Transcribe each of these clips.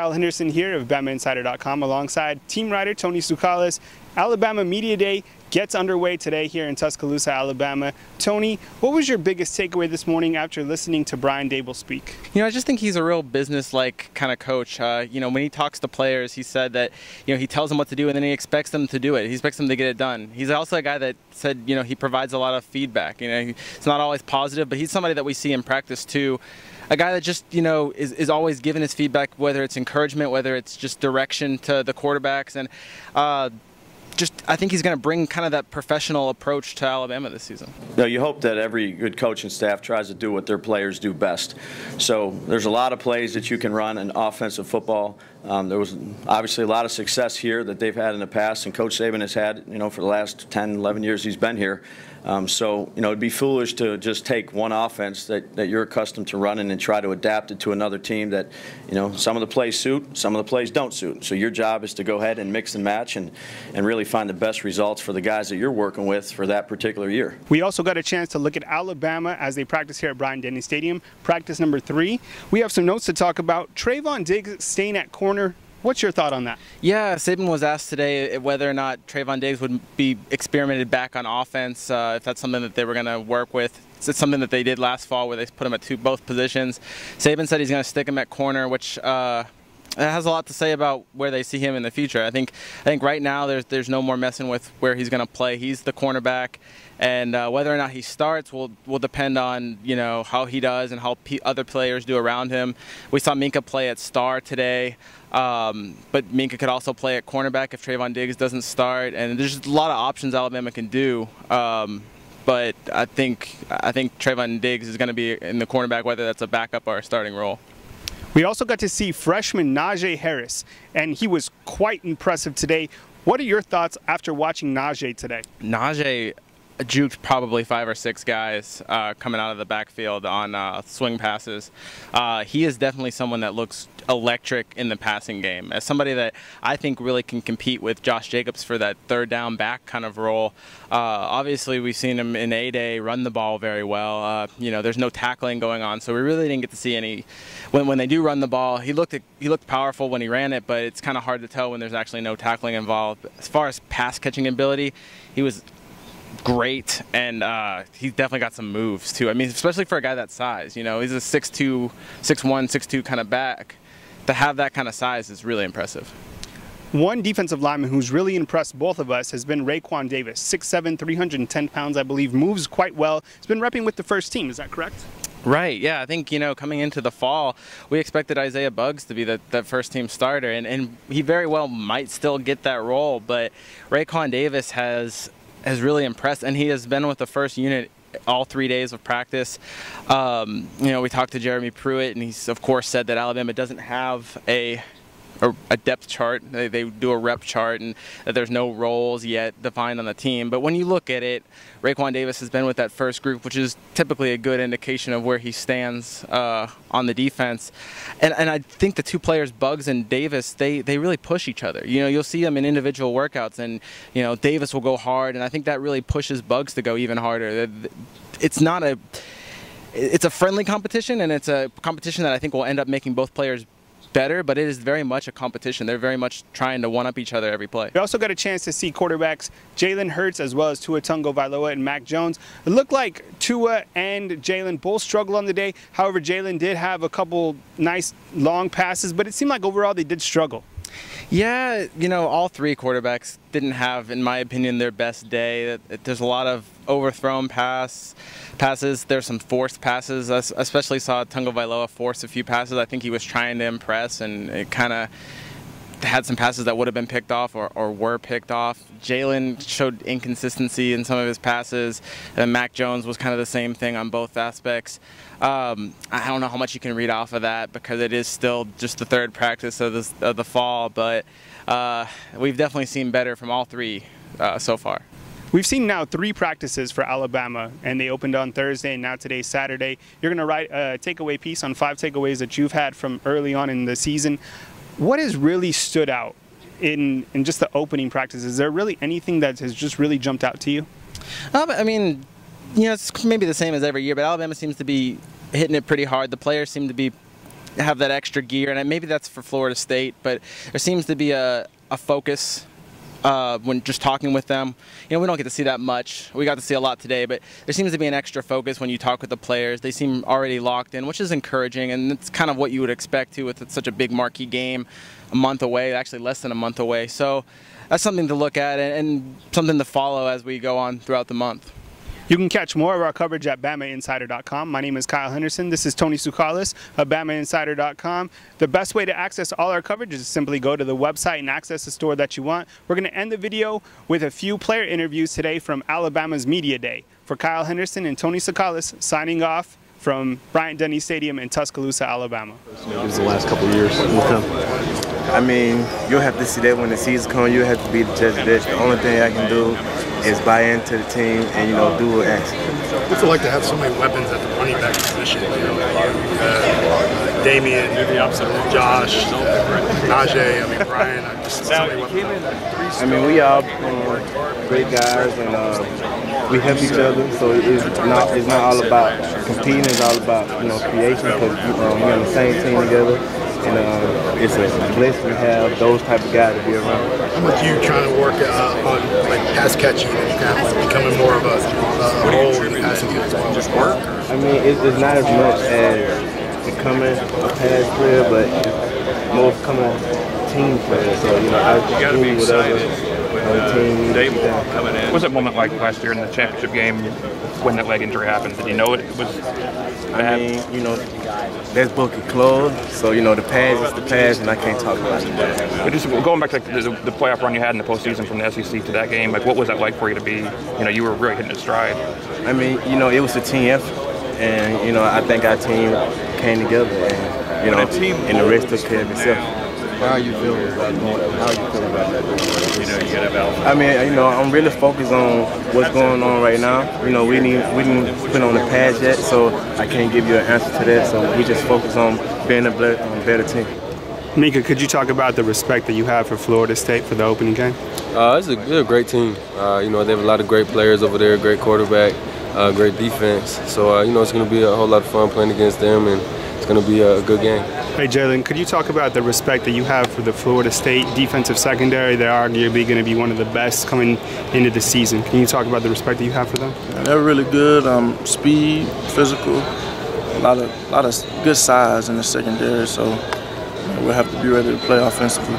Kyle Henderson here of BamaInsider.com alongside team writer Tony TSOUKALAS. Alabama Media Day gets underway today here in Tuscaloosa, Alabama. Tony, what was your biggest takeaway this morning after listening to Brian Daboll speak? You know, I just think he's a real business-like kind of coach. You know, when he talks to players, he said that, you know, he tells them what to do and then he expects them to do it. He expects them to get it done. He's also a guy that said, you know, he provides a lot of feedback. You know, it's not always positive, but he's somebody that we see in practice too. A guy that just, you know, is always giving his feedback, whether it's encouragement, whether it's just direction to the quarterbacks. And I think he's going to bring kind of that professional approach to Alabama this season. No, you hope that every good coaching staff tries to do what their players do best. So there's a lot of plays that you can run in offensive football. There was obviously a lot of success here that they've had in the past, and Coach Saban has had, you know, for the last 10, 11 years he's been here. So, you know, it'd be foolish to just take one offense that you're accustomed to running and try to adapt it to another team that, you know, some of the plays suit, some of the plays don't suit. So your job is to go ahead and mix and match and really find the best results for the guys that you're working with for that particular year. We also got a chance to look at Alabama as they practice here at Bryant-Denny Stadium, practice number 3. We have some notes to talk about. Trayvon Diggs staying at corner. What's your thought on that? Yeah, Saban was asked today whether or not Trayvon Diggs would be experimented back on offense, if that's something that they were going to work with. It's something that they did last fall where they put him at both positions. Saban said he's going to stick him at corner, which has a lot to say about where they see him in the future. I think right now there's no more messing with where he's going to play. He's the cornerback, and whether or not he starts will depend on, you know, how he does and how other players do around him. We saw MINKAH play at star today, but MINKAH could also play at cornerback if Trayvon Diggs doesn't start, and there's just a lot of options Alabama can do. But I think Trayvon Diggs is going to be in the cornerback, whether that's a backup or a starting role. We also got to see freshman Najee Harris, and he was quite impressive today. What are your thoughts after watching Najee today? Najee juked probably 5 or 6 guys coming out of the backfield on swing passes. He is definitely someone that looks electric in the passing game. As somebody that I think really can compete with Josh Jacobs for that third down back kind of role. Obviously, we've seen him in A-Day run the ball very well. You know, there's no tackling going on, so we really didn't get to see any. When they do run the ball, he looked powerful when he ran it, but it's kind of hard to tell when there's actually no tackling involved. As far as pass catching ability, he was great, and he's definitely got some moves too. I mean, especially for a guy that size, you know, he's a 6'2", 6'1", 6'2" kind of back. To have that kind of size is really impressive. One defensive lineman who's really impressed both of us has been Raekwon Davis, 6'7", 310 pounds, I believe, moves quite well. He's been repping with the first team, is that correct? Right, yeah. I think, you know, coming into the fall, we expected Isaiah Buggs to be the first team starter, and he very well might still get that role, but Raekwon Davis has really impressed, and he has been with the first unit all 3 days of practice. You know, we talked to Jeremy Pruitt, and he's of course said that Alabama doesn't have a depth chart. They do a rep chart, and that there's no roles yet defined on the team. But when you look at it, Raekwon Davis has been with that first group, which is typically a good indication of where he stands on the defense. And I think the two players, Buggs and Davis, they really push each other. You know, you'll see them in individual workouts, and, you know, Davis will go hard, and I think that really pushes Buggs to go even harder. It's a friendly competition, and it's a competition that I think will end up making both players better, but it is very much a competition. They're very much trying to one-up each other every play. We also got a chance to see quarterbacks Jalen Hurts as well as Tua Tagovailoa and Mac Jones. It looked like Tua and Jalen both struggled on the day. However, Jalen did have a couple nice long passes, but it seemed like overall they did struggle. Yeah, you know, all 3 quarterbacks didn't have, in my opinion, their best day. There's a lot of overthrown passes. There's some forced passes. I especially saw Tagovailoa force a few passes. I think he was trying to impress, and it kind of had some passes that would have been picked off or were picked off. Jalen showed inconsistency in some of his passes, and Mac Jones was kind of the same thing on both aspects. I don't know how much you can read off of that because it is still just the 3rd practice of the fall, but we've definitely seen better from all 3 so far. We've seen now 3 practices for Alabama, and they opened on Thursday, and now today's Saturday. You're going to write a takeaway piece on 5 takeaways that you've had from early on in the season. What has really stood out in just the opening practice? Is there really anything that has just really jumped out to you? I mean, you know, it's maybe the same as every year, but Alabama seems to be hitting it pretty hard. The players seem to be have that extra gear, and maybe that's for Florida State, but there seems to be a focus when just talking with them. You know, we don't get to see that much. We got to see a lot today, but there seems to be an extra focus when you talk with the players. They seem already locked in, which is encouraging, and it's kind of what you would expect to with such a big marquee game a month away, actually less than a month away. So that's something to look at and something to follow as we go on throughout the month. You can catch more of our coverage at BamaInsider.com. My name is Kyle Henderson. This is Tony TSOUKALAS of BamaInsider.com. The best way to access all our coverage is to simply go to the website and access the store that you want. We're going to end the video with a few player interviews today from Alabama's Media Day. For Kyle Henderson and Tony TSOUKALAS, signing off from Bryant-Denny Stadium in Tuscaloosa, Alabama. It was the last couple of years with him. I mean, you'll have to see that when the season comes. You'll have to be the judge of that. The only thing I can do is buy into the team and, you know, do what asked. What's it like to have so many weapons at the running back position? You know, Damien, Josh, Najee, I mean, Brian, just so many weapons. I mean, we all great guys, and we help each other. So it's not all about competing. It's all about, you know, creation, because we're on the same team together. And it's a blessing to have those type of guys to be around. How much you trying to work on like pass catching and kind of becoming more of a role in the passing game as well? Just work? I mean, it's not as much as becoming a pass player, but it's more of becoming a team player. So, you know, I do whatever team coming in. What was that moment like last year in the championship game when that leg injury happened? Did you know it was bad? I mean, you know, that's book closed, so, you know, the pass is the pass, and I can't talk about it. But just going back to the playoff run you had in the postseason from the SEC to that game, like what was that like for you to be, you know, you were really hitting a stride? I mean, you know, it was a team effort, and, you know, I think our team came together, and, you know, and the rest took care of itself. How are you feeling about that? I mean, you know, I'm really focused on what's going on right now. You know, we didn't put on the pads yet, so I can't give you an answer to that. So we just focus on being a better team. MINKAH, could you talk about the respect that you have for Florida State for the opening game? They're a great team. You know, they have a lot of great players over there, great quarterback, great defense. So, you know, it's going to be a whole lot of fun playing against them, and it's going to be a good game. Hey, Jalen, could you talk about the respect that you have for the Florida State defensive secondary? They're arguably going to be one of the best coming into the season. Can you talk about the respect that you have for them? Yeah, they're really good. Speed, physical, a lot of good size in the secondary. So we'll have to be ready to play offensively.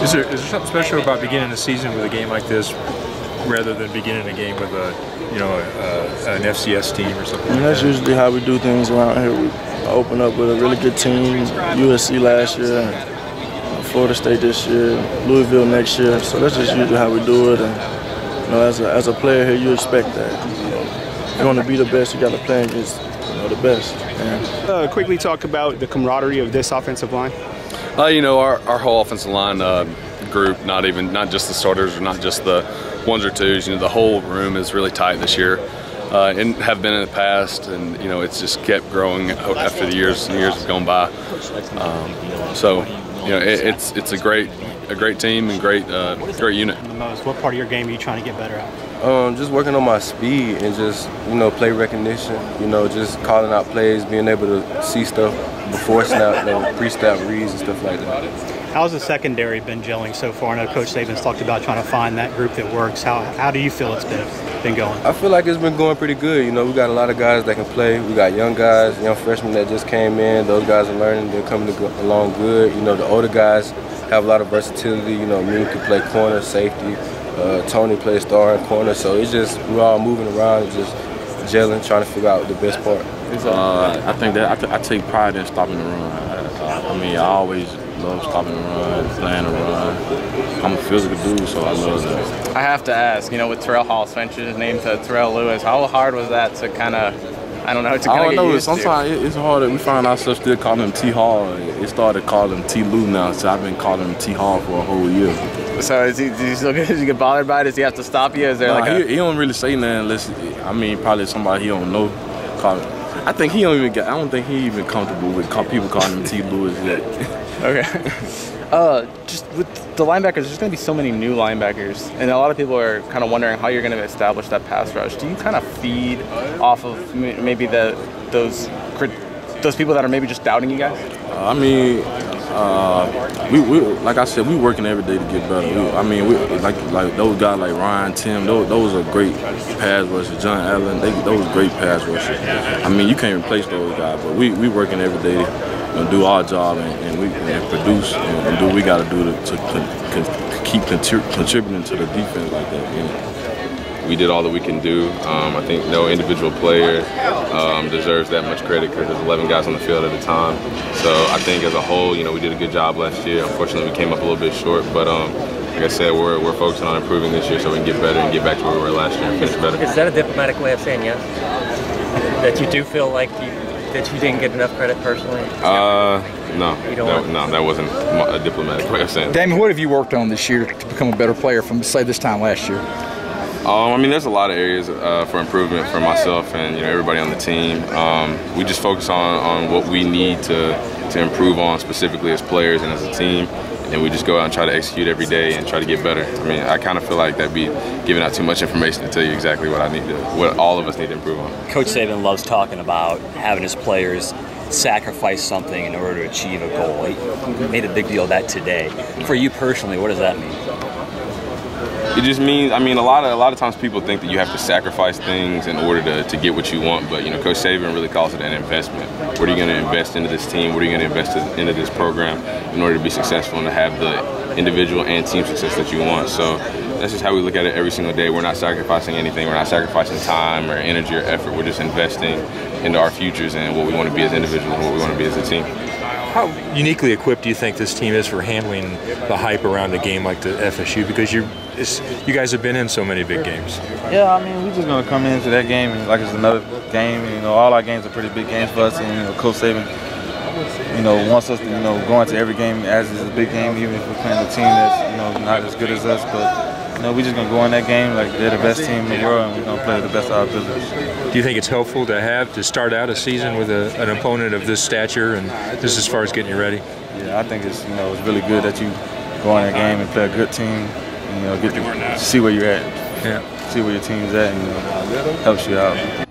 Is there something special about beginning the season with a game like this, rather than beginning a game with an FCS team or something? And that's usually how we do things around here. We open up with a really good team, USC last year, and Florida State this year, Louisville next year. So that's just usually how we do it. And, you know, as a player here, you expect that. You know, if you want to be the best, you got to play against, you know, the best. And quickly talk about the camaraderie of this offensive line. You know, our whole offensive line group, not just the starters or not just the ones or twos, you know, the whole room is really tight this year. And have been in the past, and you know, it's just kept growing after the years have gone by. So, you know, it's a great team and great unit. What part of your game are you trying to get better at? Just working on my speed and just, you know, play recognition. You know, just calling out plays, being able to see stuff before snap, you know, pre-snap reads and stuff like that. How's the secondary been gelling so far? I know Coach Saban's talked about trying to find that group that works. How do you feel it's been going? I feel like it's been going pretty good. You know, we got a lot of guys that can play. We got young guys, young freshmen that just came in. Those guys are learning. They're coming along good. You know, the older guys have a lot of versatility. You know, me could play corner, safety. Tony plays star and corner. So it's just, we're all moving around and just gelling, trying to figure out the best part. I think that I take pride in stopping the run. I mean, I always love stopping the run, playing the run. I'm a physical dude, so I love that. I have to ask, you know, with Terrell Hall switching his name to Terrell Lewis, how hard was that to kind of, I don't know, to kind of get used to? Sometimes it's hard. We find ourselves still calling him T Hall. It started calling him T Lou now, so I've been calling him T Hall for a whole year. So does he get bothered by it? Does he have to stop you? Is there he don't really say nothing unless, I mean, probably somebody he don't know. I think he don't even get. I don't think he even comfortable with people calling him T Lewis yet. Okay. Just with the linebackers, there's going to be so many new linebackers, and a lot of people are kind of wondering how you're going to establish that pass rush. Do you kind of feed off of maybe those those people that are maybe just doubting you guys? I mean, we like I said, we working every day to get better. Like those guys like Ryan, Tim, those are great pass rushers. John Allen, those great pass rushers. I mean, you can't replace those guys, but we working every day to do our job and produce and do what we got to do to keep contributing to the defense like that. We did all that we can do. I think no individual player deserves that much credit because there's 11 guys on the field at a time. So I think as a whole, we did a good job last year. Unfortunately, we came up a little bit short, but like I said, we're focusing on improving this year so we can get better and get back to where we were last year and finish better. Is that a diplomatic way of saying yes? That you do feel like that you didn't get enough credit personally? No, that wasn't a diplomatic way of saying it. Damien, what have you worked on this year to become a better player from, say, this time last year? I mean, there's a lot of areas for improvement for myself and everybody on the team. We just focus on what we need to improve on specifically as players and as a team, and we just go out and try to execute every day and try to get better. I mean, I kind of feel like that'd be giving out too much information to tell you exactly what all of us need to improve on. Coach Saban loves talking about having his players sacrifice something in order to achieve a goal. He made a big deal of that today. For you personally, what does that mean? It just means, I mean, a lot of times people think that you have to sacrifice things in order to get what you want, but Coach Saban really calls it an investment. What are you going to invest into this team? What are you going to invest into this program in order to be successful and to have the individual and team success that you want? So that's just how we look at it every single day. We're not sacrificing anything. We're not sacrificing time or energy or effort. We're just investing into our futures and what we want to be as individuals and what we want to be as a team. How uniquely equipped do you think this team is for handling the hype around a game like the FSU? Because you guys have been in so many big games. Yeah, I mean, we're just going to come into that game and like it's another game. And, all our games are pretty big games for us. And, Coach Saban, wants us to, go into every game as it's a big game, even if we're playing a team that's, not as good as us. But, we're just going to go in that game like they're the best team in the world, and we're going to play the best of our abilities. Do you think it's helpful to start out a season with an opponent of this stature and just as far as getting you ready? Yeah, I think it's, it's really good that you go in that game and play a good team, and, get to see where you're at, see where your team's at, and helps you out.